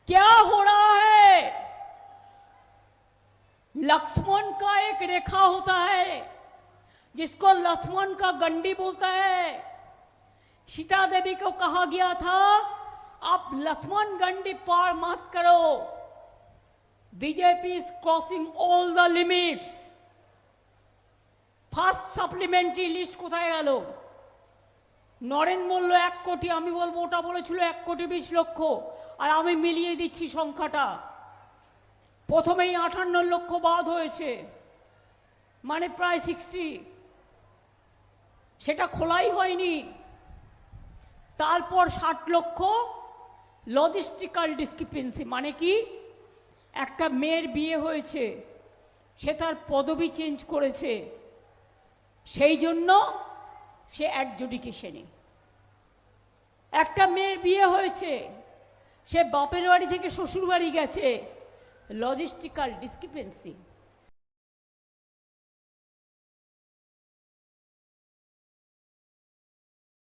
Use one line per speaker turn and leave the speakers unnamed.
क्या हो रहा है? लक्ष्मण का एक रेखा होता है जिसको लक्ष्मण का गंडी बोलता है। सीता देवी को कहा गया था आप लक्ष्मण गंडी पार मत करो। BJP is crossing all the limits. First supplementary list কোথায় গেল? নরেন বলল 1 কোটি, আমি বলবো ওটা বলেছিল 1,20,00,000, আর আমি মিলিয়ে দিচ্ছি সংখ্যাটা। প্রথমেই 58 লক্ষ বাদ হয়েছে, মানে প্রায় 60। সেটা খোলাই হয়নি। তারপর 60 লক্ষ লজিস্টিক্যাল ডিসক্রিপেন্সি, মানে কি একটা মেয়ের বিয়ে হয়েছে, সে তার পদবি চেঞ্জ করেছে, সেই জন্য সে অ্যাডজুডিকেশনে। একটা মেয়ের বিয়ে হয়েছে, সে বাপের বাড়ি থেকে শ্বশুর বাড়ি গেছে, লজিস্টিক্যাল ডিসক্রিপেন্সি।